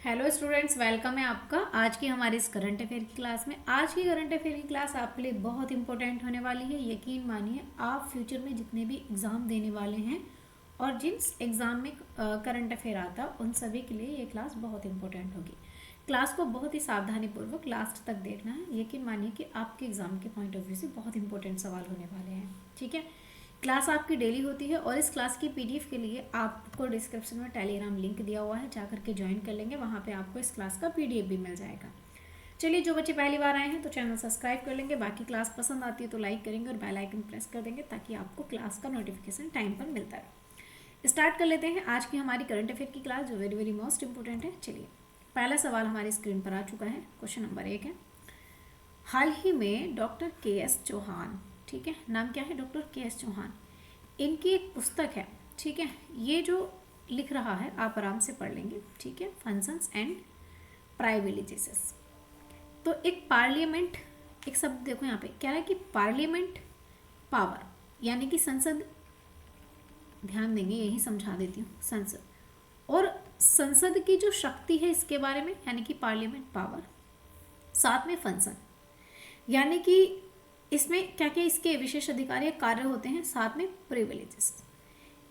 Hello students, welcome है आपका आज की हमारी इस करंट अफेयर की क्लास में। आज की करंट अफेयर की क्लास आपके लिए बहुत इंपॉर्टेंट होने वाली है। यकीन मानिए, आप फ्यूचर में जितने भी एग्ज़ाम देने वाले हैं और जिस एग्ज़ाम में करंट अफेयर आता उन सभी के लिए ये क्लास बहुत इंपॉर्टेंट होगी। क्लास को बहुत ही सावधानीपूर्वक लास्ट तक देखना है। यकीन मानिए कि आपके एग्ज़ाम के पॉइंट ऑफ व्यू से बहुत इंपॉर्टेंट सवाल होने वाले हैं। ठीक है, क्लास आपकी डेली होती है और इस क्लास की पीडीएफ के लिए आपको डिस्क्रिप्शन में टेलीग्राम लिंक दिया हुआ है, जा करके ज्वाइन कर लेंगे। वहाँ पे आपको इस क्लास का पीडीएफ भी मिल जाएगा। चलिए, जो बच्चे पहली बार आए हैं तो चैनल सब्सक्राइब कर लेंगे। बाकी क्लास पसंद आती है तो लाइक करेंगे और बेल आइकन प्रेस कर देंगे ताकि आपको क्लास का नोटिफिकेशन टाइम पर मिलता रहे। स्टार्ट कर लेते हैं आज की हमारी करंट अफेयर की क्लास, जो वेरी वेरी मोस्ट इंपॉर्टेंट है। चलिए, पहला सवाल हमारी स्क्रीन पर आ चुका है। क्वेश्चन नंबर 1 है, हाल ही में डॉक्टर के.एस. चौहान, ठीक है, नाम क्या है? Doctor K S. चौहान। इनकी एक पुस्तक है, ठीक है, ये जो लिख रहा है आप आराम से पढ़ लेंगे, ठीक है, फंक्शंस एंड प्राइविलेजेस। तो एक पार्लियामेंट, एक शब्द देखो यहाँ पे क्या है कि पार्लियामेंट पावर, यानी कि संसद, ध्यान देंगे, यही समझा देती हूँ, संसद और संसद की जो शक्ति है इसके बारे में, यानी कि पार्लियामेंट पावर, साथ में फंक्शन, यानी कि इसमें क्या क्या इसके विशेष अधिकार या कार्य होते हैं, साथ में प्रिविलेजेस।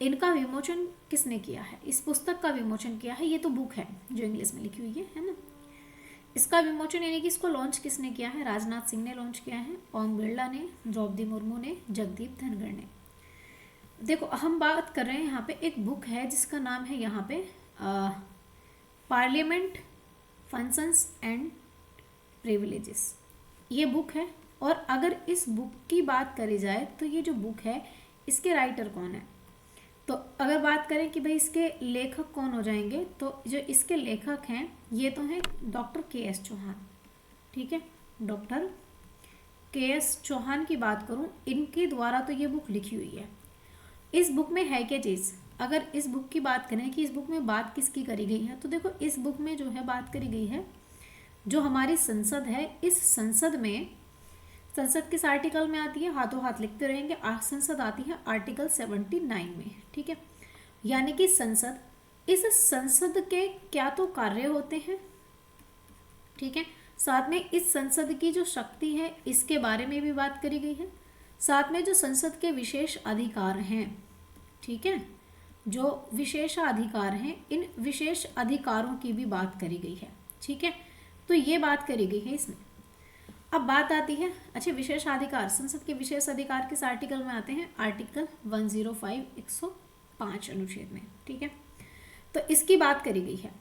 इनका विमोचन किसने किया है? इस पुस्तक का विमोचन किया है, ये तो बुक है जो इंग्लिश में लिखी हुई है ना। इसका विमोचन यानी कि इसको लॉन्च किसने किया है? राजनाथ सिंह ने लॉन्च किया है, ओम बिरला ने, द्रौपदी मुर्मू ने, जगदीप धनखड़ ने। देखो, हम बात कर रहे हैं यहाँ पे एक बुक है जिसका नाम है यहाँ पे पार्लियामेंट फंक्शंस एंड प्रिविलेजेस, ये बुक है। और अगर इस बुक की बात करी जाए तो ये जो बुक है इसके राइटर कौन है? तो अगर बात करें कि भाई इसके लेखक कौन हो जाएंगे, तो जो इसके लेखक हैं ये तो हैं डॉक्टर के.एस. चौहान, ठीक है। Doctor K S. चौहान की बात करूं, इनके द्वारा तो ये बुक लिखी हुई है। इस बुक में है क्या चीज़? अगर इस बुक की बात करें कि इस बुक में बात किसकी करी गई है, तो देखो इस बुक में जो है बात करी गई है जो हमारी संसद है, इस संसद में, संसद किस आर्टिकल में आती है? हाथों हाथ लिखते रहेंगे। संसद आती है आर्टिकल 79 में, ठीक है। यानी कि संसद, इस संसद के क्या तो कार्य होते हैं, ठीक है, साथ में इस संसद की जो शक्ति है इसके बारे में भी बात करी गई है, साथ में जो संसद के विशेष अधिकार हैं, ठीक है, जो विशेषाधिकार हैं, इन विशेष अधिकारों की भी बात करी गई है, ठीक है। तो ये बात करी गई है इसमें। अब बात आती है, अच्छा, विशेषाधिकार, संसद के विशेष अधिकार किस आर्टिकल में आते हैं? आर्टिकल 105 105 अनुच्छेद में, ठीक है। तो इसकी बात करी गई है।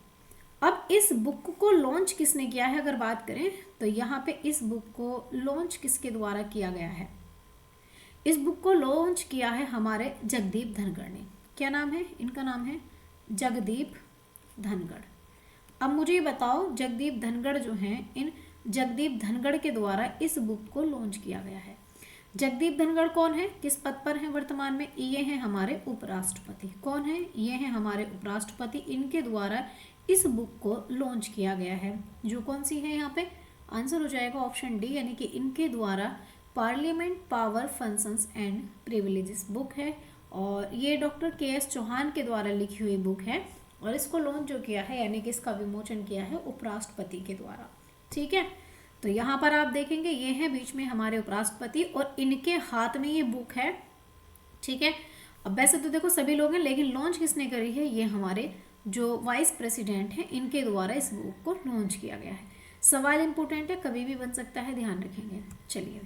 अब इस बुक को लॉन्च किसने किया है अगर बात करें, तो यहाँ पे इस बुक को लॉन्च किसके द्वारा किया गया है? इस बुक को लॉन्च किया है हमारे जगदीप धनखड़ ने। क्या नाम है इनका? नाम है जगदीप धनखड़। अब मुझे ये बताओ, जगदीप धनखड़ जो हैं, इन जगदीप धनखड़ के द्वारा इस बुक को लॉन्च किया गया है। जगदीप धनखड़ कौन है? किस पद पर हैं वर्तमान में? ये हैं हमारे उपराष्ट्रपति। कौन है? ये हैं हमारे उपराष्ट्रपति। इनके द्वारा इस बुक को लॉन्च किया गया है, जो कौन सी है यहाँ पे? आंसर हो जाएगा ऑप्शन डी, यानी कि इनके द्वारा parliament power functions and privileges book है। और ये डॉक्टर के.एस. चौहान के द्वारा लिखी हुई बुक है और इसको लॉन्च जो किया है, यानी कि इसका विमोचन किया है उपराष्ट्रपति के द्वारा, ठीक है। तो यहाँ पर आप देखेंगे ये है बीच में हमारे उपराष्ट्रपति और इनके हाथ में ये बुक है, ठीक है। अब वैसे तो देखो सभी लोग हैं, लेकिन लॉन्च किसने करी है? ये हमारे जो वाइस प्रेसिडेंट हैं, इनके द्वारा इस बुक को लॉन्च किया गया है। सवाल इंपॉर्टेंट है, कभी भी बन सकता है, ध्यान रखेंगे। चलिए,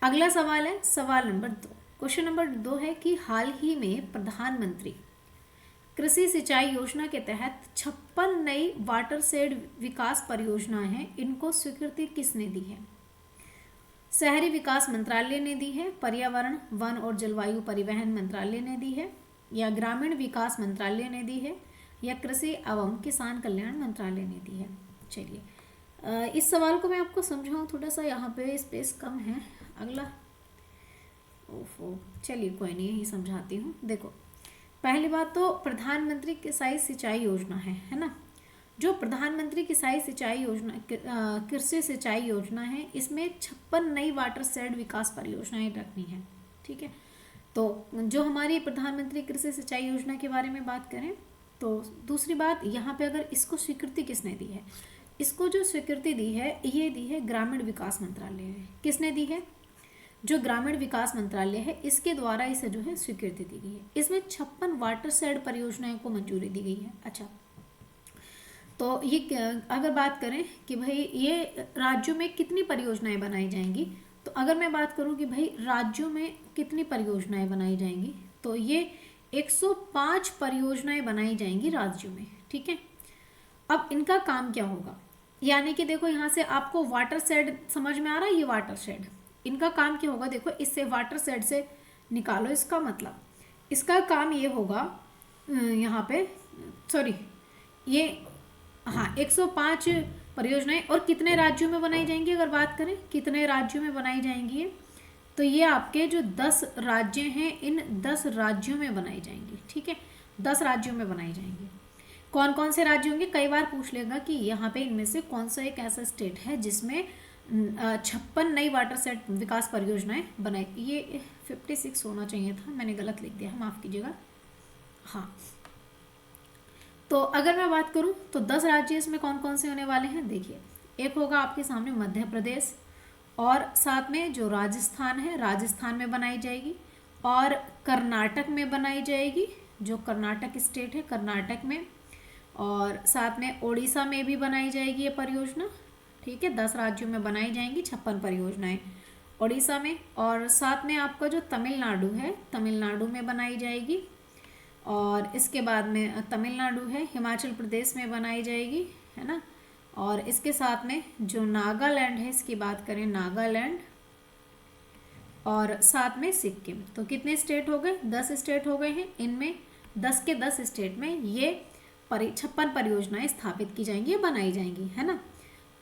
अगला सवाल है सवाल नंबर 2। क्वेश्चन नंबर 2 है कि हाल ही में प्रधानमंत्री कृषि सिंचाई योजना के तहत 56 नई वाटर शेड विकास परियोजनाएं हैं, इनको स्वीकृति किसने दी है? शहरी विकास मंत्रालय ने दी है, पर्यावरण वन और जलवायु परिवहन मंत्रालय ने दी है, या ग्रामीण विकास मंत्रालय ने दी है, या कृषि एवं किसान कल्याण मंत्रालय ने दी है। चलिए, इस सवाल को मैं आपको समझाऊं, थोड़ा सा यहाँ पे स्पेस कम है। अगला, ओफो, चलिए कोई नहीं, यही समझाती हूँ। देखो, पहली बात तो प्रधानमंत्री किसाई सिंचाई योजना है ना। जो प्रधानमंत्री किसाई सिंचाई योजना, कृषि सिंचाई योजना है, इसमें 56 नई वाटर शेड विकास परियोजनाएं रखनी है, ठीक है। तो जो हमारी प्रधानमंत्री कृषि सिंचाई योजना के बारे में बात करें, तो दूसरी बात यहाँ पे अगर इसको स्वीकृति किसने दी है, इसको जो स्वीकृति दी है ये दी है ग्रामीण विकास मंत्रालय ने। किसने दी है? जो ग्रामीण विकास मंत्रालय है इसके द्वारा इसे जो है स्वीकृति दी गई है। इसमें 56 वाटरशेड परियोजनाओं को मंजूरी दी गई है। अच्छा, तो ये अगर बात करें कि भाई ये राज्यों में कितनी परियोजनाएं बनाई जाएंगी, तो अगर मैं बात करूं कि भाई राज्यों में कितनी परियोजनाएं बनाई जाएंगी, तो ये 105 परियोजनाएं बनाई जाएंगी राज्यों में। ठीक है, अब इनका काम क्या होगा, यानी कि देखो यहाँ से आपको वाटर शेड समझ में आ रहा है, ये वाटर शेड इनका काम क्या होगा, देखो इससे वाटर शेड से निकालो इसका मतलब, इसका काम ये होगा यहाँ पे सॉरी ये हाँ 105 परियोजनाएं और कितने राज्यों में बनाई जाएंगी, अगर बात करें कितने राज्यों में बनाई जाएंगी, तो ये आपके जो 10 राज्य हैं इन 10 राज्यों में बनाई जाएंगी। ठीक है, 10 राज्यों में बनाई जाएंगी। कौन कौन से राज्य होंगे, कई बार पूछ लेगा कि यहाँ पे इनमें से कौन सा एक ऐसा स्टेट है जिसमें 56 नई वाटर सेट विकास परियोजनाएं बनाई। ये 56 होना चाहिए था, मैंने गलत लिख दिया, माफ़ कीजिएगा। हाँ, तो अगर मैं बात करूं तो 10 राज्य इसमें कौन कौन से होने वाले हैं, देखिए एक होगा आपके सामने मध्य प्रदेश, और साथ में जो राजस्थान है, राजस्थान में बनाई जाएगी, और कर्नाटक में बनाई जाएगी, जो कर्नाटक स्टेट है कर्नाटक में, और साथ में उड़ीसा में भी बनाई जाएगी ये परियोजना। ठीक है, 10 राज्यों में बनाई जाएंगी 56 परियोजनाएं उड़ीसा में, और साथ में आपका जो तमिलनाडु है तमिलनाडु में बनाई जाएगी, और इसके बाद में तमिलनाडु है हिमाचल प्रदेश में बनाई जाएगी, है ना, और इसके साथ में जो नागालैंड है इसकी बात करें नागालैंड, और साथ में सिक्किम। तो कितने स्टेट हो गए, 10 स्टेट हो गए हैं। इनमें 10 के 10 स्टेट में ये 56 परियोजनाएं स्थापित की जाएंगी, बनाई जाएंगी, है ना।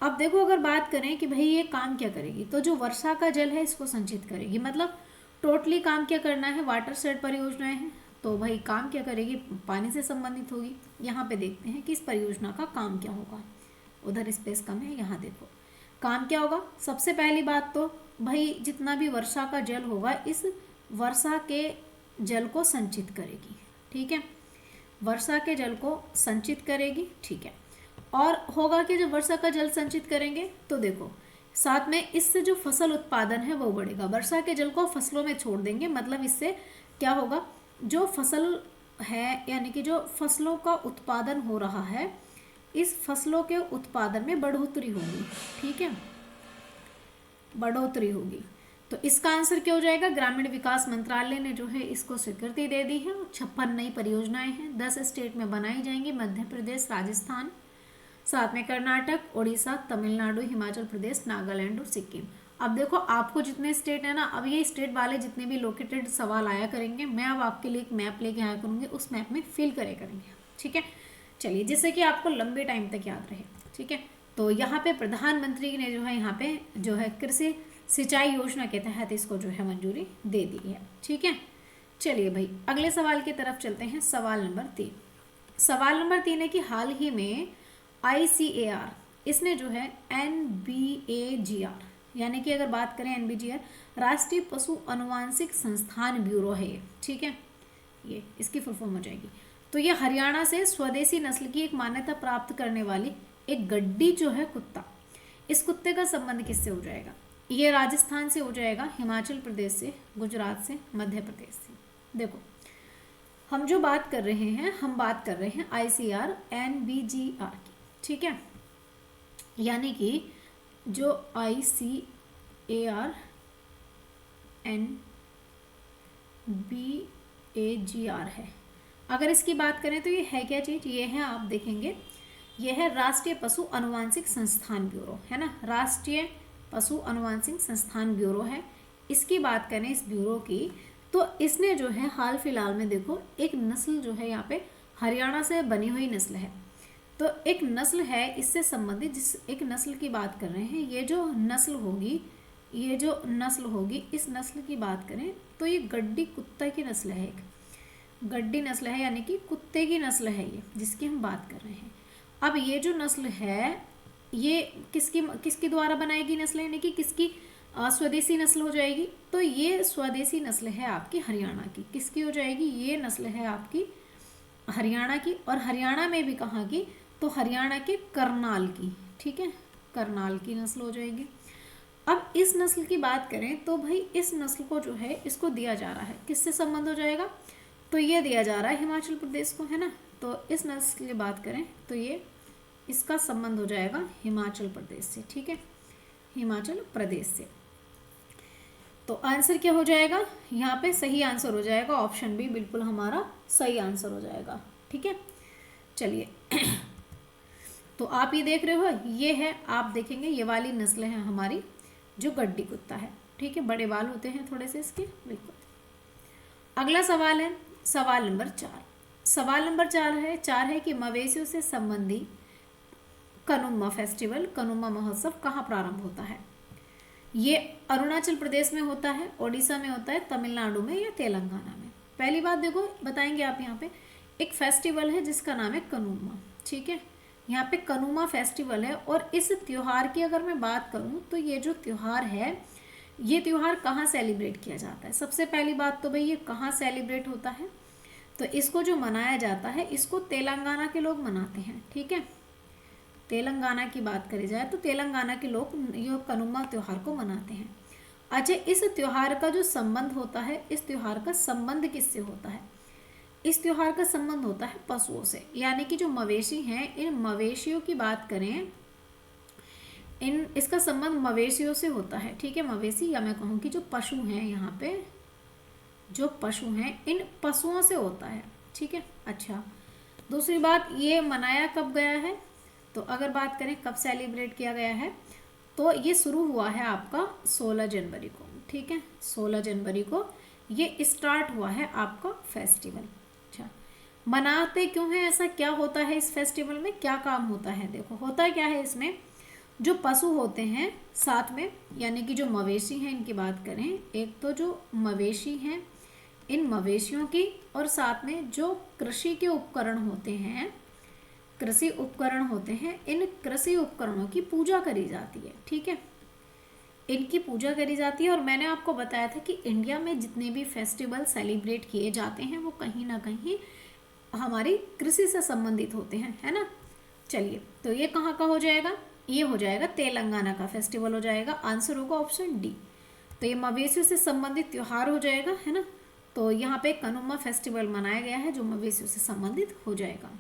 अब देखो अगर बात करें कि भाई ये काम क्या करेगी, तो जो वर्षा का जल है इसको संचित करेगी, मतलब टोटली काम क्या करना है, वाटर शेड परियोजनाएं हैं, तो भाई काम क्या करेगी, पानी से संबंधित होगी। यहाँ पे देखते हैं कि इस परियोजना का काम क्या होगा, उधर स्पेस कम है, यहाँ देखो काम क्या होगा। सबसे पहली बात तो भाई जितना भी वर्षा का जल होगा इस वर्षा के जल को संचित करेगी। ठीक है, वर्षा के जल को संचित करेगी। ठीक है, और होगा कि जब वर्षा का जल संचित करेंगे तो देखो साथ में इससे जो फसल उत्पादन है वो बढ़ेगा। वर्षा के जल को फसलों में छोड़ देंगे, मतलब इससे क्या होगा, जो फसल है यानी कि जो फसलों का उत्पादन हो रहा है इस फसलों के उत्पादन में बढ़ोतरी होगी। ठीक है, बढ़ोतरी होगी। तो इसका आंसर क्या हो जाएगा, ग्रामीण विकास मंत्रालय ने जो है इसको स्वीकृति दे दी है। 56 नई परियोजनाएं हैं, 10 स्टेट में बनाई जाएंगी, मध्य प्रदेश, राजस्थान, साथ में कर्नाटक, उड़ीसा, तमिलनाडु, हिमाचल प्रदेश, नागालैंड और सिक्किम। अब देखो आपको जितने स्टेट है ना, अब ये स्टेट वाले जितने भी लोकेटेड सवाल आया करेंगे, मैं अब आपके लिए एक मैप लेके आया करूँगी, उस मैप में फिल करे करेंगे। ठीक है, चलिए, जिससे कि आपको लंबे टाइम तक याद रहे। ठीक है, तो यहाँ पे प्रधानमंत्री ने जो है यहाँ पे जो है कृषि सिंचाई योजना के तहत इसको जो है मंजूरी दे दी है। ठीक है, चलिए भाई अगले सवाल की तरफ चलते हैं। सवाल नंबर 3। सवाल नंबर 3 है कि हाल ही में ICAR इसने जो है NBAGR यानी कि अगर बात करें NBGR राष्ट्रीय पशु अनुवांशिक संस्थान ब्यूरो है ये। ठीक है, ये इसकी फुल फॉर्म हो जाएगी। तो ये हरियाणा से स्वदेशी नस्ल की एक मान्यता प्राप्त करने वाली एक गड्डी जो है कुत्ता, इस कुत्ते का संबंध किससे हो जाएगा, ये राजस्थान से हो जाएगा, हिमाचल प्रदेश से, गुजरात से, मध्य प्रदेश से। देखो हम जो बात कर रहे हैं, हम बात कर रहे हैं ICAR NBGR की। ठीक है, यानी कि जो ICAR NBAGR है, अगर इसकी बात करें तो ये है क्या चीज़, ये है आप देखेंगे ये है राष्ट्रीय पशु अनुवांशिक संस्थान ब्यूरो, है ना, राष्ट्रीय पशु अनुवांशिक संस्थान ब्यूरो है। इसकी बात करें इस ब्यूरो की, तो इसने जो है हाल फिलहाल में देखो एक नस्ल जो है यहाँ पे हरियाणा से बनी हुई नस्ल है। तो एक नस्ल है इससे संबंधित, जिस एक नस्ल की बात कर रहे हैं, ये जो नस्ल होगी, ये जो नस्ल होगी, इस नस्ल की बात करें तो ये गड्डी कुत्ते की नस्ल है, एक गड्डी नस्ल है यानी कि कुत्ते की नस्ल है ये जिसकी हम बात कर रहे हैं। अब ये जो नस्ल है ये किसकी द्वारा बनाएगी नस्ल, यानी कि किसकी स्वदेशी नस्ल हो जाएगी, तो ये स्वदेशी नस्ल है आपकी हरियाणा की। किसकी हो जाएगी, ये नस्ल है आपकी हरियाणा की, और हरियाणा में भी कहाँ की, तो हरियाणा के करनाल की, ठीक है, करनाल की नस्ल हो जाएगी। अब इस नस्ल की बात करें तो भाई इस नस्ल को जो है इसको दिया जा रहा है, किससे संबंध हो जाएगा, तो ये दिया जा रहा है हिमाचल प्रदेश को, है ना। तो इस नस्ल की बात करें तो ये इसका संबंध हो जाएगा हिमाचल प्रदेश से, ठीक है, हिमाचल प्रदेश से। तो आंसर क्या हो जाएगा, यहाँ पे सही आंसर हो जाएगा ऑप्शन बी, बिल्कुल हमारा सही आंसर हो जाएगा, ठीक है। चलिए तो आप ये देख रहे हो, ये है, आप देखेंगे ये वाली नस्ल है हमारी जो गड्डी कुत्ता है, ठीक है, बड़े बाल होते हैं थोड़े से इसके, बिल्कुल। अगला सवाल है सवाल नंबर 4। सवाल नंबर 4 है कि मवेशियों से संबंधी कनुम्मा फेस्टिवल, कनुम्मा महोत्सव कहाँ प्रारंभ होता है। ये अरुणाचल प्रदेश में होता है, ओडिशा में होता है, तमिलनाडु में या तेलंगाना में। पहली बात देखो बताएंगे आप, यहाँ पे एक फेस्टिवल है जिसका नाम है कनुम्मा, ठीक है, यहाँ पे कनुम्मा फेस्टिवल है। और इस त्योहार की अगर मैं बात करूँ तो ये जो त्योहार है, ये त्योहार कहाँ सेलिब्रेट किया जाता है। सबसे पहली बात तो भाई ये कहाँ सेलिब्रेट होता है, तो इसको जो मनाया जाता है इसको तेलंगाना के लोग मनाते हैं, ठीक है। तेलंगाना की बात करी जाए तो तेलंगाना के लोग ये कनुम्मा त्योहार को मनाते हैं। अच्छा, इस त्योहार का जो संबंध होता है, इस त्योहार का संबंध किससे होता है, इस त्योहार का संबंध होता है पशुओं से, यानी कि जो मवेशी हैं, इन मवेशियों की बात करें, इसका संबंध मवेशियों से होता है, ठीक है। मवेशी या मैं कहूँ कि जो पशु हैं, यहाँ पे जो पशु हैं इन पशुओं से होता है, ठीक है। अच्छा, दूसरी बात, ये मनाया कब गया है, तो अगर बात करें कब सेलिब्रेट किया गया है, तो ये शुरू हुआ है आपका 16 जनवरी को, ठीक है, 16 जनवरी को ये स्टार्ट हुआ है आपका फेस्टिवल। अच्छा, मनाते क्यों है, ऐसा क्या होता है इस फेस्टिवल में, क्या काम होता है, देखो होता क्या है इसमें, जो पशु होते हैं साथ में, यानी कि जो मवेशी हैं इनकी बात करें, एक तो जो मवेशी हैं, इन मवेशियों की, और साथ में जो कृषि के उपकरण होते हैं, कृषि उपकरण होते हैं, इन कृषि उपकरणों की पूजा करी जाती है, ठीक है, इनकी पूजा करी जाती है। और मैंने आपको बताया था कि इंडिया में जितने भी फेस्टिवल सेलिब्रेट किए जाते हैं वो कहीं ना कहीं हमारी कृषि से संबंधित होते हैं, है ना। चलिए, तो ये कहाँ का हो जाएगा, ये हो जाएगा तेलंगाना का फेस्टिवल हो जाएगा, आंसर होगा ऑप्शन डी। तो ये मवेशियों से संबंधित त्यौहार हो जाएगा, है ना। तो यहाँ पे कनुम्मा फेस्टिवल मनाया गया है जो मवेशियों से संबंधित हो जाएगा।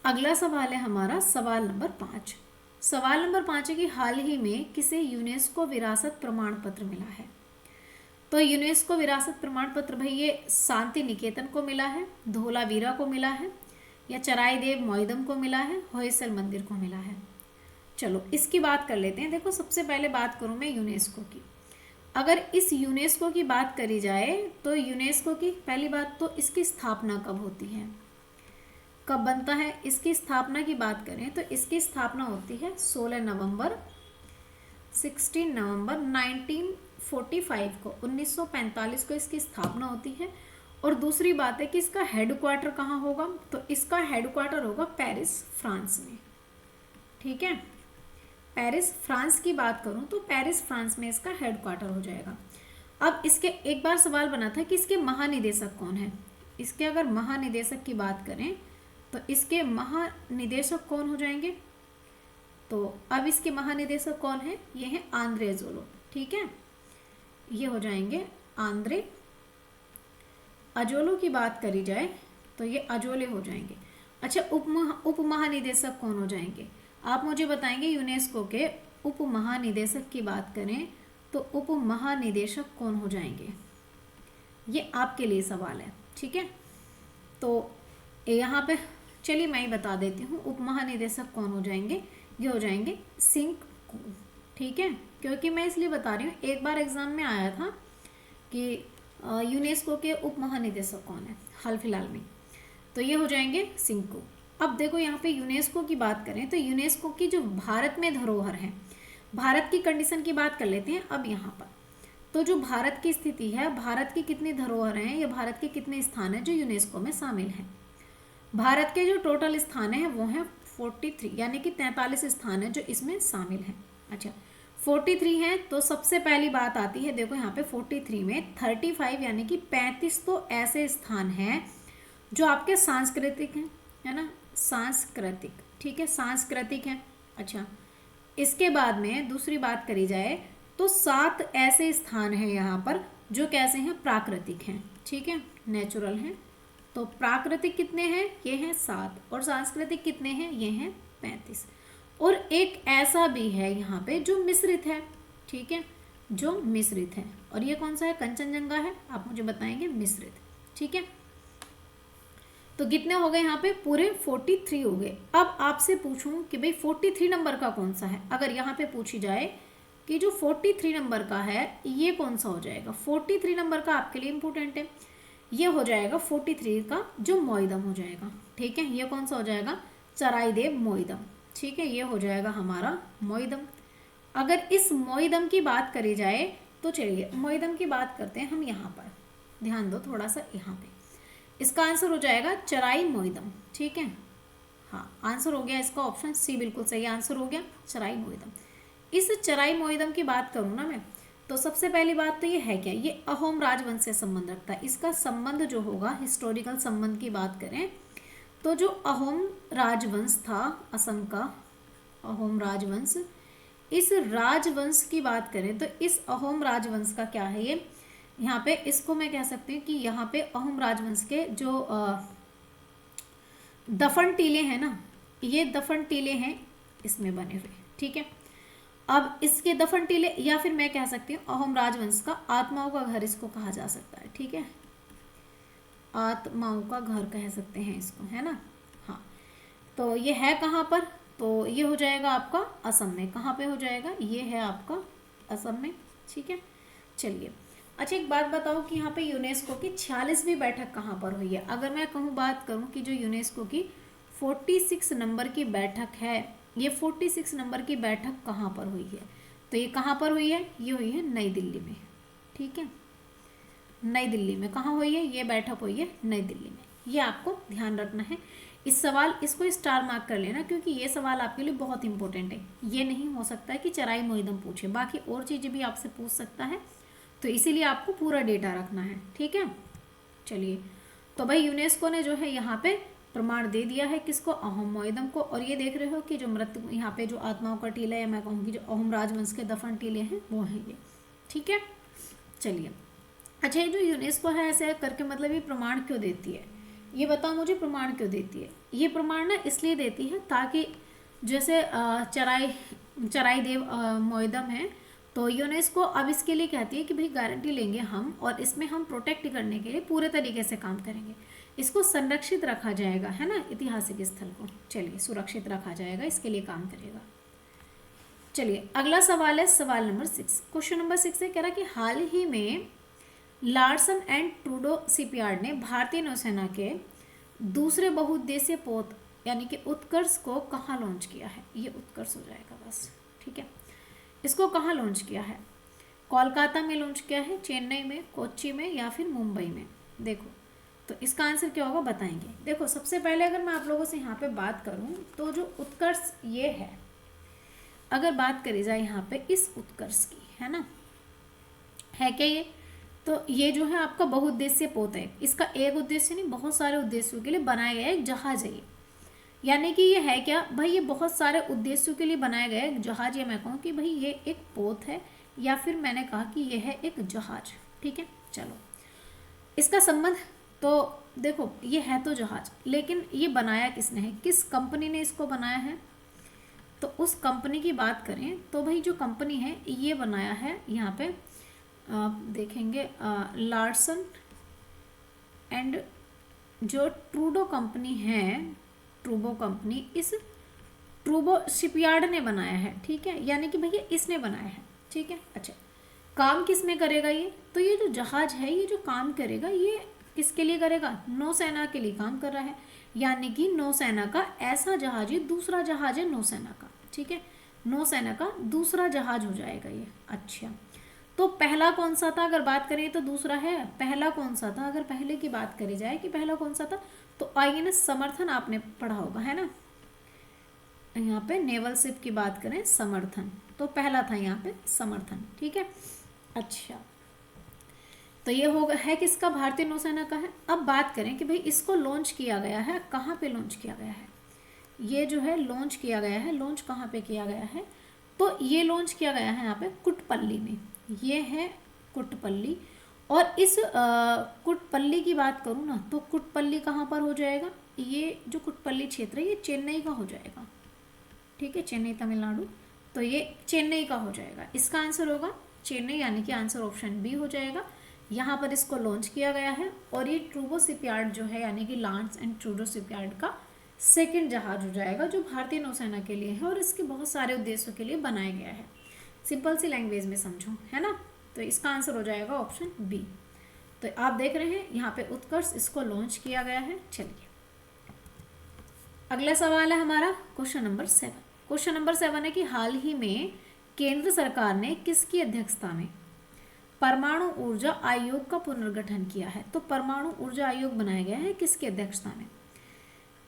अगला सवाल है हमारा सवाल नंबर 5। सवाल नंबर 5 है कि हाल ही में किसे यूनेस्को विरासत प्रमाण पत्र मिला है। तो यूनेस्को विरासत प्रमाण पत्र भाई ये शांति निकेतन को मिला है, धोलावीरा को मिला है, या चराईदेव मोइदम को मिला है, होयसल मंदिर को मिला है। चलो इसकी बात कर लेते हैं। देखो सबसे पहले बात करूँ मैं यूनेस्को की। अगर इस यूनेस्को की बात करी जाए तो यूनेस्को की पहली बात तो इसकी स्थापना कब होती है, कब बनता है। इसकी स्थापना की बात करें तो इसकी स्थापना होती है 16 नवंबर 1945 को, 1945 को इसकी स्थापना होती है। और दूसरी बात है कि इसका हेडक्वार्टर कहाँ होगा, तो इसका हेडक्वार्टर होगा पेरिस फ्रांस में, ठीक है। पेरिस फ्रांस की बात करूँ तो पेरिस फ्रांस में इसका हेडक्वार्टर हो जाएगा। अब इसके एक बार सवाल बना था कि इसके महानिदेशक कौन है। इसके अगर महानिदेशक की बात करें तो इसके महानिदेशक कौन हो जाएंगे, तो अब इसके महानिदेशक कौन है, ये है आंद्रे अजोले, ठीक है, ये हो जाएंगे आंद्रे अजोले की बात करी जाए तो ये अजोले हो जाएंगे। अच्छा, उप महानिदेशक कौन हो जाएंगे, आप मुझे बताएंगे। यूनेस्को के उप महानिदेशक की बात करें तो उप महानिदेशक कौन हो जाएंगे, ये आपके लिए सवाल है, ठीक है। तो यहाँ पे चलिए मैं ही बता देती हूँ, उप महानिदेशक कौन हो जाएंगे, ये हो जाएंगे सिंकू, ठीक है। क्योंकि मैं इसलिए बता रही हूँ, एक बार एग्जाम में आया था कि यूनेस्को के उप महानिदेशक कौन है हाल फिलहाल में, तो ये हो जाएंगे सिंकू। अब देखो यहाँ पे यूनेस्को की बात करें तो यूनेस्को की जो भारत में धरोहर है, भारत की कंडीशन की बात कर लेते हैं। अब यहाँ पर तो जो भारत की स्थिति है, भारत की कितनी धरोहर हैं या भारत के कितने स्थान हैं जो यूनेस्को में शामिल हैं। भारत के जो टोटल स्थान हैं वो हैं 43, यानी कि 43 स्थान हैं जो इसमें शामिल हैं। अच्छा, 43 हैं तो सबसे पहली बात आती है, देखो यहाँ पे 43 में 35 यानी कि 35 तो ऐसे स्थान हैं जो आपके सांस्कृतिक हैं, है ना, सांस्कृतिक, ठीक है, सांस्कृतिक है। अच्छा, इसके बाद में दूसरी बात करी जाए तो 7 ऐसे स्थान हैं यहाँ पर जो कैसे हैं, प्राकृतिक हैं, ठीक है, नेचुरल हैं। तो प्राकृतिक कितने हैं, ये हैं 7, और सांस्कृतिक कितने हैं, ये हैं 35। और एक ऐसा भी है यहाँ पे जो मिश्रित है, ठीक है, जो मिश्रित है, और ये कौन सा है, कंचनजंगा है, आप मुझे बताएंगे मिश्रित, ठीक है। तो कितने हो गए यहाँ पे, पूरे 43 हो गए। अब आपसे पूछूं कि भाई 43 नंबर का कौन सा है, अगर यहाँ पे पूछी जाए कि जो 43 नंबर का है ये कौन सा हो जाएगा, 43 नंबर का आपके लिए इंपॉर्टेंट है, ये हो जाएगा 43 का जो मोइदम हो जाएगा, ठीक है, ये कौन सा हो जाएगा, चराईदेव मोइदम, ठीक है, ये हो जाएगा हमारा मोइदम। अगर इस मोइदम की बात करी जाए तो चलिए मोइदम की बात करते हैं हम, यहाँ पर ध्यान दो थोड़ा सा, यहाँ पे इसका आंसर हो जाएगा चराई मोइदम, ठीक है, हाँ आंसर हो गया इसका, ऑप्शन सी बिल्कुल सही आंसर हो गया, चराई मोइदम। इस चराई मोइदम की बात करूँ ना मैं, तो सबसे पहली बात तो ये है क्या, ये अहोम राजवंश से संबंध रखता है। इसका संबंध जो होगा, हिस्टोरिकल संबंध की बात करें तो जो अहोम राजवंश था, असम का अहोम राजवंश, इस राजवंश की बात करें तो इस अहोम राजवंश का क्या है, ये यहाँ पे इसको मैं कह सकती हूँ कि यहाँ पे अहोम राजवंश के जो दफन टीले हैं ना, ये दफन टीले हैं इसमें बने हुए, ठीक है। अब इसके दफन टीले, या फिर मैं कह सकती हूँ अहोम राजवंश का आत्माओं का घर इसको कहा जा सकता है, ठीक है, आत्माओं का घर कह सकते हैं इसको, है ना। हाँ, तो ये है कहाँ पर, तो ये हो जाएगा आपका असम में, कहाँ पे हो जाएगा, ये है आपका असम में, ठीक है। चलिए, अच्छा एक बात बताओ कि यहाँ पे यूनेस्को की 46वीं बैठक कहाँ पर हुई है। अगर मैं कहूँ, बात करूँ कि जो यूनेस्को की 46 नंबर की बैठक है, ये 46 नंबर की बैठक कहाँ पर हुई है, तो ये कहाँ पर हुई है, ये हुई है नई दिल्ली में, ठीक है, नई दिल्ली में। कहाँ हुई है, ये बैठक हुई है नई दिल्ली में, ये आपको ध्यान रखना है। इस सवाल, इसको स्टार मार्क कर लेना, क्योंकि ये सवाल आपके लिए बहुत इंपॉर्टेंट है। ये नहीं हो सकता है कि चराई मोइदम पूछे, बाकी और चीज़ें भी आपसे पूछ सकता है, तो इसीलिए आपको पूरा डेटा रखना है, ठीक है। चलिए, तो भाई यूनेस्को ने जो है यहाँ पे प्रमाण दे दिया है किसको, अहोम मोइदम को। और ये देख रहे हो कि जो मृत, यहाँ पे जो आत्माओं का टीला है, मैं कहूँगी जो अहोम राजवंश के दफन टीले हैं वो हैं ये, ठीक है। चलिए, अच्छा ये जो यूनेस्को है ऐसे करके मतलब ये प्रमाण क्यों देती है, ये बताओ मुझे, प्रमाण क्यों देती है। ये प्रमाण ना इसलिए देती है ताकि जैसे चराईदेव मोइदम है, तो यूनेस्को अब इसके लिए कहती है कि भाई गारंटी लेंगे हम, और इसमें हम प्रोटेक्ट करने के लिए पूरे तरीके से काम करेंगे, इसको संरक्षित रखा जाएगा, है ना, ऐतिहासिक स्थल को, चलिए सुरक्षित रखा जाएगा, इसके लिए काम करेगा। चलिए अगला सवाल है सवाल नंबर 6, क्वेश्चन नंबर 6 है, कह रहा कि हाल ही में लार्सन एंड ट्रूडो शिपयार्ड ने भारतीय नौसेना के दूसरे बहुउद्देशीय पोत यानी कि उत्कर्ष को कहाँ लॉन्च किया है, ये उत्कर्ष हो जाएगा बस, ठीक है। इसको कहाँ लॉन्च किया है, कोलकाता में लॉन्च किया है, चेन्नई में, कोच्चि में, या फिर मुंबई में। देखो तो इसका आंसर क्या होगा बताएंगे। देखो सबसे पहले अगर मैं आप लोगों से यहाँ पे बात करूँ तो जो उत्कर्ष ये है, अगर बात करी जाए यहाँ पे इस उत्कर्ष की, है ना, है क्या ये, तो ये जो है आपका बहुउद्देशीय पोत है। इसका एक उद्देश्य नहीं, बहुत सारे उद्देश्यों के लिए बनाया गया एक जहाज है ये, यानी कि ये है क्या भाई, ये बहुत सारे उद्देश्यों के लिए बनाया गया एक जहाज, या मैं कहूँ कि भाई ये एक पोत है, या फिर मैंने कहा कि ये है एक जहाज, ठीक है। चलो इसका संबंध, तो देखो ये है तो जहाज, लेकिन ये बनाया किसने है, किस कंपनी ने इसको बनाया है, तो उस कंपनी की बात करें तो भाई जो कंपनी है ये बनाया है, यहाँ पे देखेंगे लार्सन एंड जो ट्रूडो कंपनी है, ट्रूबो कंपनी, इस ट्रूबो शिपयार्ड ने बनाया है, ठीक है, यानी कि भैया इसने बनाया है, ठीक है। अच्छा काम किस में करेगा ये, तो ये जो जहाज है ये जो काम करेगा ये किसके लिए करेगा, नौसेना के लिए काम कर रहा है, यानी कि नौसेना का ऐसा जहाज, ये दूसरा जहाज है नौसेना का, ठीक है, नौसेना का दूसरा जहाज हो जाएगा ये। अच्छा तो पहला कौन सा था, अगर बात करें तो दूसरा है, पहला कौन सा था, अगर पहले की बात करी जाए कि पहला कौन सा था, तो आईएनएस समर्थन आपने पढ़ा होगा, है ना, यहाँ पे नेवल शिप की बात करें समर्थन, तो पहला था यहाँ पे समर्थन, ठीक है। अच्छा तो ये होगा है किसका, भारतीय नौसेना का है। अब बात करें कि भाई इसको लॉन्च किया गया है, कहाँ पे लॉन्च किया गया है, ये जो है लॉन्च किया गया है, लॉन्च कहाँ पे किया गया है, तो ये लॉन्च किया गया है यहाँ पे कुटपल्ली में, ये है कुटपल्ली। और इस कुटपल्ली की बात करूँ ना तो कुटपल्ली कहाँ पर हो जाएगा, ये जो कुटपल्ली क्षेत्र है ये चेन्नई का हो जाएगा, ठीक है, चेन्नई तमिलनाडु, तो ये चेन्नई का हो जाएगा। इसका आंसर होगा चेन्नई, यानी कि आंसर ऑप्शन बी हो जाएगा। यहाँ पर इसको लॉन्च किया गया है और ये ट्रूडो शिपयार्ड जो है यानी कि लांस एंड ट्रूडो शिपयार्ड का सेकंड जहाज हो जाएगा जो भारतीय नौसेना के लिए है और इसके बहुत सारे उद्देश्यों के लिए बनाया गया है। सिंपल सी लैंग्वेज में समझो, है ना। तो इसका आंसर हो जाएगा ऑप्शन बी। तो आप देख रहे हैं यहाँ पे उत्कर्ष, इसको लॉन्च किया गया है। चलिए अगला सवाल है हमारा क्वेश्चन नंबर 7। क्वेश्चन नंबर 7 है कि हाल ही में केंद्र सरकार ने किसकी अध्यक्षता में परमाणु ऊर्जा आयोग का पुनर्गठन किया है। तो परमाणु ऊर्जा आयोग बनाया गया है किसकी अध्यक्षता में,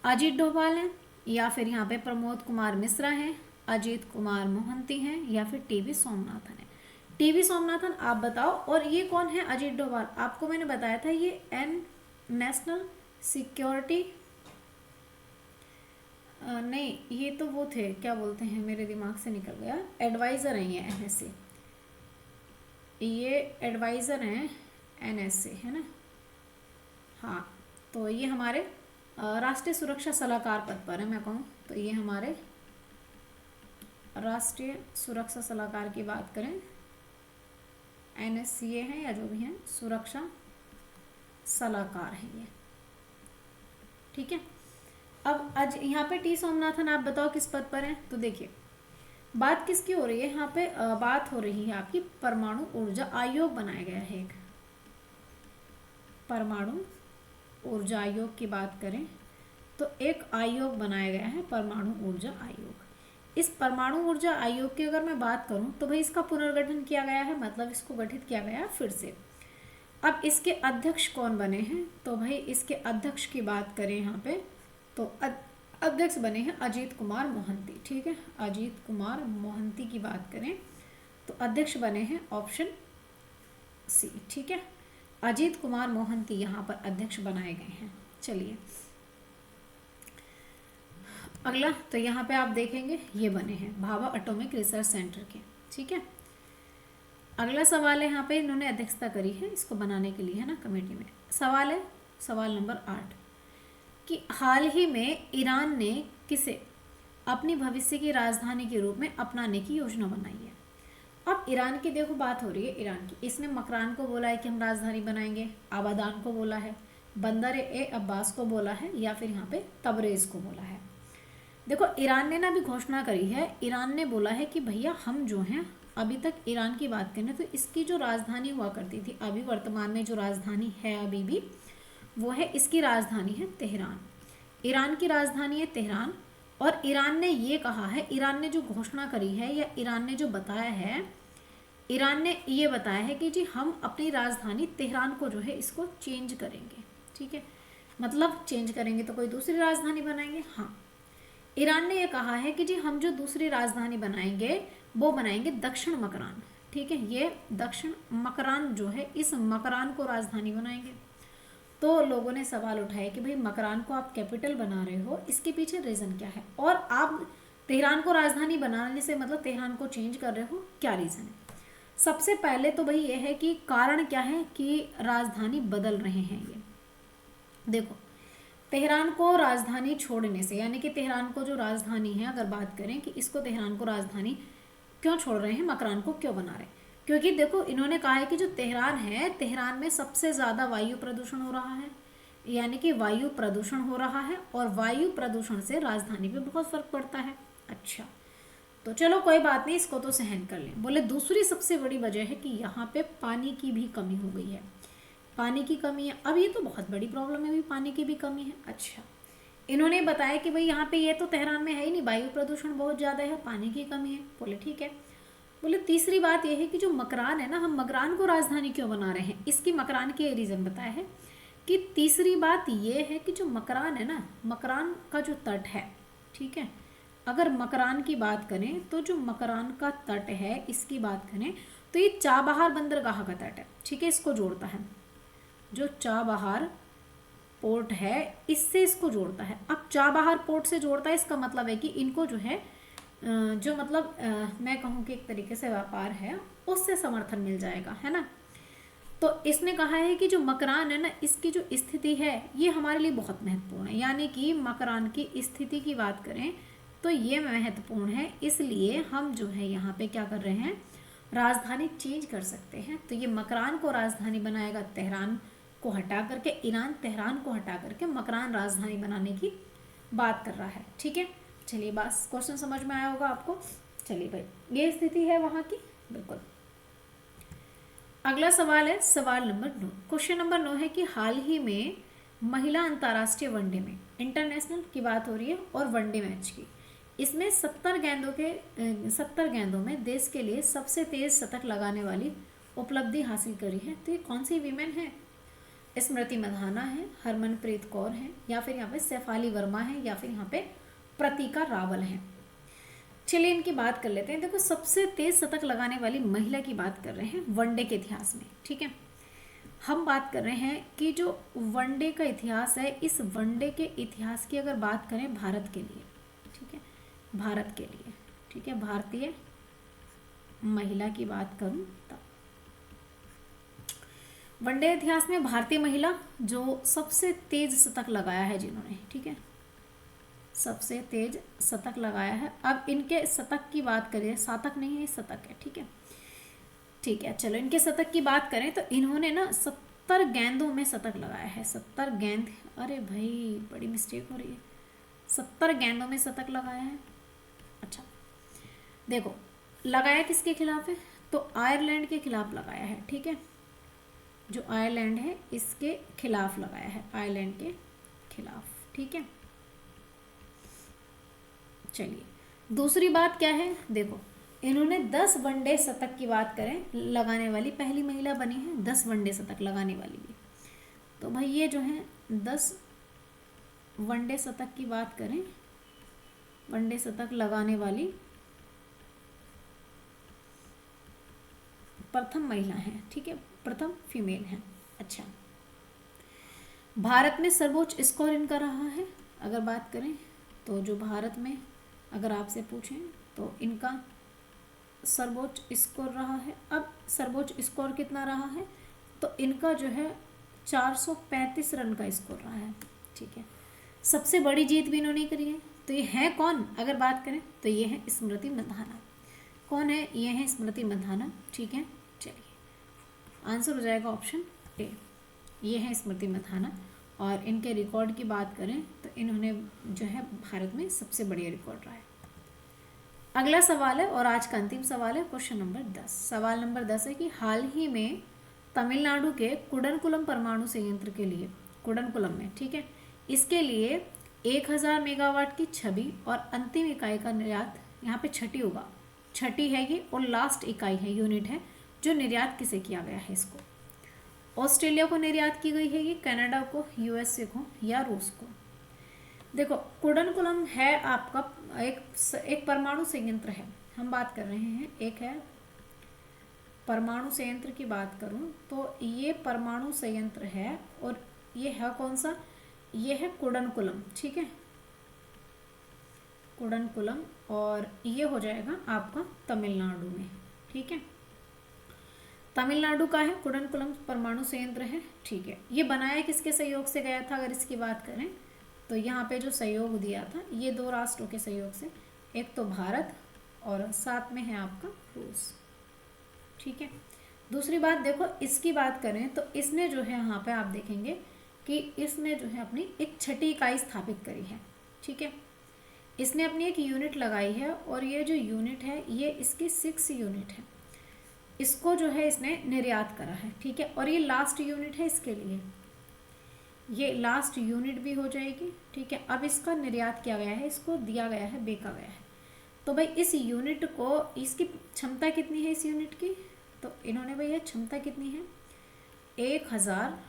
अजीत डोभाल हैं या फिर यहाँ पे प्रमोद कुमार मिश्रा हैं, अजीत कुमार मोहंती हैं या फिर टीवी सोमनाथन है। टीवी सोमनाथन आप बताओ। और ये कौन है अजीत डोभाल, आपको मैंने बताया था ये नेशनल सिक्योरिटी नहीं, ये तो वो थे क्या बोलते हैं, मेरे दिमाग से निकल गया, एडवाइज़र हैं ये एनएसए, ये एडवाइज़र हैं एनएसए, है ना। हाँ, तो ये हमारे राष्ट्रीय सुरक्षा सलाहकार पद पर है, मैं कहूँ तो ये हमारे राष्ट्रीय सुरक्षा सलाहकार की बात करें एनएससीए हैं या जो भी हैं, सुरक्षा सलाहकार हैं ये, ठीक है। अब आज यहाँ पे टी सोमनाथन आप बताओ किस पद पर हैं। तो देखिए बात किसकी हो रही है यहाँ पे, बात हो रही है आपकी परमाणु ऊर्जा आयोग बनाया गया है एक, परमाणु ऊर्जा आयोग की बात करें तो एक आयोग बनाया गया है परमाणु ऊर्जा आयोग। इस परमाणु ऊर्जा आयोग की अगर मैं बात करूं तो भाई इसका पुनर्गठन किया गया है, मतलब इसको गठित किया गया है फिर से। अब इसके अध्यक्ष कौन बने हैं, तो भाई इसके अध्यक्ष की बात करें यहाँ पे तो अध्यक्ष बने हैं अजीत कुमार मोहंती, ठीक है। अजीत कुमार मोहंती की बात करें तो अध्यक्ष बने हैं ऑप्शन सी, ठीक है। अजीत कुमार मोहंती यहाँ पर अध्यक्ष बनाए गए हैं। चलिए अगला, तो यहाँ पे आप देखेंगे ये बने हैं भाभा एटॉमिक रिसर्च सेंटर के, ठीक है। अगला सवाल है यहाँ पे इन्होंने अध्यक्षता करी है इसको बनाने के लिए, है ना, कमेटी में। सवाल है सवाल नंबर 8 कि हाल ही में ईरान ने किसे अपनी भविष्य की राजधानी के रूप में अपनाने की योजना बनाई है। अब ईरान की देखो बात हो रही है ईरान की, इसने मकरान को बोला है कि हम राजधानी बनाएंगे, आबादान को बोला है, बंदर ए अब्बास को बोला है या फिर यहाँ पे तबरेज़ को बोला है। देखो ईरान ने ना भी घोषणा करी है, ईरान ने बोला है कि भैया हम जो हैं अभी तक ईरान की बात करें तो इसकी जो राजधानी हुआ करती थी, अभी वर्तमान में जो राजधानी है अभी भी वो है, इसकी राजधानी है तेहरान, ईरान की राजधानी है तेहरान। और ईरान ने ये कहा है, ईरान ने जो घोषणा करी है या ईरान ने जो बताया है, ईरान ने ये बताया है कि जी हम अपनी राजधानी तेहरान को जो है इसको चेंज करेंगे, ठीक है। मतलब चेंज करेंगे तो कोई दूसरी राजधानी बनाएंगे। हाँ, ईरान ने ये कहा है कि जी हम जो दूसरी राजधानी बनाएंगे वो बनाएंगे दक्षिण मकरान, ठीक है। ये दक्षिण मकरान जो है, इस मकरान को राजधानी बनाएंगे। तो लोगों ने सवाल उठाया कि भाई मकरान को आप कैपिटल बना रहे हो, इसके पीछे रीज़न क्या है, और आप तेहरान को राजधानी बनाने से मतलब तेहरान को चेंज कर रहे हो, क्या रीज़न है। सबसे पहले तो भाई ये है कि कारण क्या है कि राजधानी बदल रहे हैं ये। देखो तेहरान को राजधानी छोड़ने से, यानी कि तेहरान को जो राजधानी है अगर बात करें कि इसको तेहरान को राजधानी क्यों छोड़ रहे हैं, मकरान को क्यों बना रहे हैं, क्योंकि देखो इन्होंने कहा है कि जो तेहरान है, तेहरान में सबसे ज़्यादा वायु प्रदूषण हो रहा है, यानी कि वायु प्रदूषण हो रहा है और वायु प्रदूषण से राजधानी पे बहुत फर्क पड़ता है। अच्छा तो चलो कोई बात नहीं, इसको तो सहन कर लें। बोले दूसरी सबसे बड़ी वजह है कि यहाँ पे पानी की भी कमी हो गई है, पानी की कमी है। अब ये तो बहुत बड़ी प्रॉब्लम है, अभी पानी की भी कमी है। अच्छा इन्होंने बताया कि भाई यहाँ पे ये तो तेहरान में है ही नहीं, वायु प्रदूषण बहुत ज़्यादा है, पानी की कमी है। बोले ठीक है। बोले तीसरी बात यह है कि जो मकरान है ना, हम मकरान को राजधानी क्यों बना रहे हैं, इसकी मकरान के रीज़न बताया है कि तीसरी बात यह है कि जो मकरान है ना, मकरान का जो तट है, ठीक है, अगर मकरान की बात करें तो जो मकरान का तट है इसकी बात करें तो ये चाबहार बंदरगाह का तट है, ठीक है, इसको जोड़ता है, जो चाबहार पोर्ट है इससे इसको जोड़ता है। अब चाबहार पोर्ट से जोड़ता है, इसका मतलब है कि इनको जो है जो मतलब मैं कहूँ कि एक तरीके से व्यापार है उससे समर्थन मिल जाएगा, है ना। तो इसने कहा है कि जो मकरान है ना, इसकी जो स्थिति है ये हमारे लिए बहुत महत्वपूर्ण है, यानी कि मकरान की स्थिति की बात करें तो ये महत्वपूर्ण है, इसलिए हम जो है यहाँ पे क्या कर रहे हैं, राजधानी चेंज कर सकते हैं। तो ये मकरान को राजधानी बनाएगा, तेहरान को हटा करके, ईरान तेहरान को हटा करके मकरान राजधानी बनाने की बात कर रहा है, ठीक है। चलिए बस क्वेश्चन समझ में आया होगा आपको। चलिए भाई ये स्थिति है वहाँ की, बिल्कुल। अगला सवाल है सवाल नंबर 9। क्वेश्चन नंबर 9 है कि हाल ही में महिला अंतर्राष्ट्रीय वनडे में, इंटरनेशनल की बात हो रही है और वनडे मैच की, इसमें 70 गेंदों में देश के लिए सबसे तेज शतक लगाने वाली उपलब्धि हासिल करी है। तो ये कौन सी वीमेन है? स्मृति मंधाना है, हरमनप्रीत कौर है, या फिर यहाँ पे शेफाली वर्मा है, या फिर यहाँ पे प्रतीका रावल है। चलिए इनकी बात कर लेते हैं। देखो सबसे तेज शतक लगाने वाली महिला की बात कर रहे हैं वनडे के इतिहास में, ठीक है। हम बात कर रहे हैं कि जो वनडे का इतिहास है, इस वनडे के इतिहास की अगर बात करें भारत के लिए, ठीक है, भारत के लिए, ठीक है, भारतीय महिला की बात करूं तब वनडे इतिहास में भारतीय महिला जो सबसे तेज शतक लगाया है जिन्होंने, ठीक है, सबसे तेज शतक लगाया है। अब इनके शतक की बात करें, शतक नहीं है शतक है, ठीक है, ठीक है। चलो इनके शतक की बात करें तो इन्होंने ना 70 गेंदों में शतक लगाया है, 70 गेंद, अरे भाई बड़ी मिस्टेक हो रही है, 70 गेंदों में शतक लगाया है। अच्छा देखो लगाया किसके खिलाफ है, तो आयरलैंड के खिलाफ लगाया है, ठीक है, जो आयरलैंड है इसके खिलाफ लगाया है, आयरलैंड के खिलाफ, ठीक है। चलिए दूसरी बात क्या है, देखो इन्होंने 10 वनडे शतक की बात करें लगाने वाली पहली महिला बनी है, 10 वनडे शतक लगाने वाली भी। तो भाई ये जो है 10 वनडे शतक की बात करें, वनडे शतक लगाने वाली प्रथम महिला है, ठीक है, प्रथम फीमेल है। अच्छा भारत में सर्वोच्च स्कोर इनका रहा है, अगर बात करें तो जो भारत में अगर आपसे पूछें तो इनका सर्वोच्च स्कोर रहा है। अब सर्वोच्च स्कोर कितना रहा है, तो इनका जो है 435 रन का स्कोर रहा है, ठीक है। सबसे बड़ी जीत भी इन्होंने करी है। तो ये है कौन, अगर बात करें तो ये है स्मृति मंधाना। कौन है, ये है स्मृति मंधाना, ठीक है। चलिए आंसर हो जाएगा ऑप्शन ए, ये है स्मृति मंधाना। और इनके रिकॉर्ड की बात करें तो इन्होंने जो है भारत में सबसे बढ़िया रिकॉर्ड रहा है। अगला सवाल है और आज का अंतिम सवाल है, क्वेश्चन नंबर 10। सवाल नंबर 10 है कि हाल ही में तमिलनाडु के कुडनकुलम परमाणु संयंत्र के लिए, कुडनकुलम में, ठीक है, इसके लिए 1000 मेगावाट की छवि और अंतिम इकाई का निर्यात, यहाँ पे छठी होगा, छठी है ये और लास्ट इकाई है, यूनिट है, जो निर्यात किसे किया गया है, इसको ऑस्ट्रेलिया को निर्यात की गई है, ये कनाडा को, यूएसए को या रूस को। देखो कुडनकुलम है आपका एक परमाणु संयंत्र है, हम बात कर रहे हैं, एक है परमाणु संयंत्र की बात करूं तो ये परमाणु संयंत्र है और ये है कौन सा, ये है कुडनकुलम, ठीक है, कुडनकुलम, और ये हो जाएगा आपका तमिलनाडु में, ठीक है, तमिलनाडु का है कुडनकुलम परमाणु संयंत्र है, ठीक है। ये बनाया किसके सहयोग से गया था, अगर इसकी बात करें तो यहाँ पे जो सहयोग दिया था ये 2 राष्ट्रों के सहयोग से, एक तो भारत और साथ में है आपका रूस, ठीक है। दूसरी बात देखो इसकी बात करें तो इसने जो है यहाँ पे आप देखेंगे कि इसने जो है अपनी एक छठी इकाई स्थापित करी है, ठीक है, इसने अपनी एक यूनिट लगाई है और ये जो यूनिट है ये इसकी 6 यूनिट है, इसको जो है इसने निर्यात करा है, ठीक है, और ये लास्ट यूनिट है इसके लिए, ये लास्ट यूनिट भी हो जाएगी, ठीक है। अब इसका निर्यात किया गया है, इसको दिया गया है, बेचा गया है। तो भाई इस यूनिट को, इसकी क्षमता कितनी है इस यूनिट की, तो इन्होंने भैया क्षमता कितनी है, 1000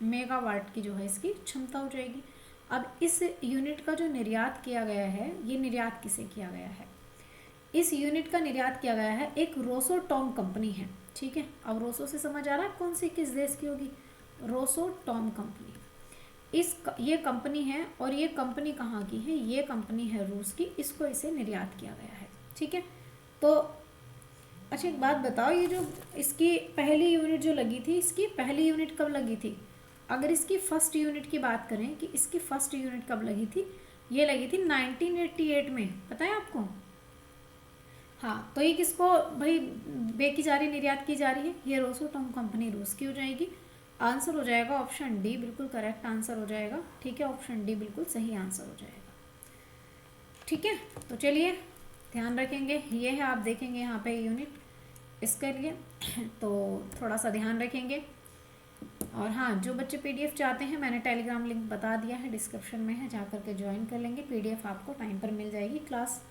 मेगावाट की जो है इसकी क्षमता हो जाएगी। अब इस यूनिट का जो निर्यात किया गया है, ये निर्यात किसे किया गया है, इस यूनिट का निर्यात किया गया है, एक रोसोटॉम कंपनी है, ठीक है। अब रोसो से समझ आ रहा है कौन सी किस देश की होगी, रोसोटॉम कंपनी। ये कंपनी है और ये कंपनी कहाँ की है, ये कंपनी है रूस की, इसको इसे निर्यात किया गया है, ठीक है। तो अच्छा एक बात बताओ, ये जो इसकी पहली यूनिट जो लगी थी, इसकी पहली यूनिट कब लगी थी? अगर इसकी फर्स्ट यूनिट की बात करें कि इसकी फर्स्ट यूनिट कब लगी थी, ये लगी थी 1988 में, पता है आपको? हाँ, तो ये किसको भाई बेची जा रही, निर्यात की जा रही है? ये रोसोटॉम कंपनी रूस की हो जाएगी। आंसर हो जाएगा ऑप्शन डी, बिल्कुल करेक्ट आंसर हो जाएगा, ठीक है। ऑप्शन डी बिल्कुल सही आंसर हो जाएगा, ठीक है। तो चलिए ध्यान रखेंगे, ये है आप देखेंगे यहाँ पे यूनिट इसके लिए, तो थोड़ा सा ध्यान रखेंगे। और हाँ, जो बच्चे पीडीएफ चाहते हैं, मैंने टेलीग्राम लिंक बता दिया है, डिस्क्रिप्शन में है, जा करके ज्वाइन कर लेंगे। पीडीएफ आपको टाइम पर मिल जाएगी, क्लास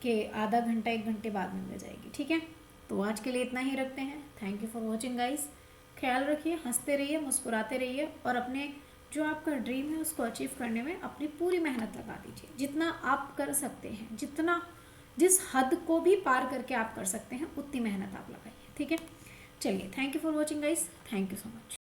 के आधा घंटा 1 घंटे बाद में मिल जाएगी, ठीक है। तो आज के लिए इतना ही रखते हैं। Thank you for watching guys. ख्याल रखिए, हंसते रहिए, मुस्कुराते रहिए और अपने जो आपका ड्रीम है उसको अचीव करने में अपनी पूरी मेहनत लगा दीजिए, जितना आप कर सकते हैं, जितना जिस हद को भी पार करके आप कर सकते हैं उतनी मेहनत आप लगाइए, ठीक है। चलिए, thank you for watching guys, thank you so much.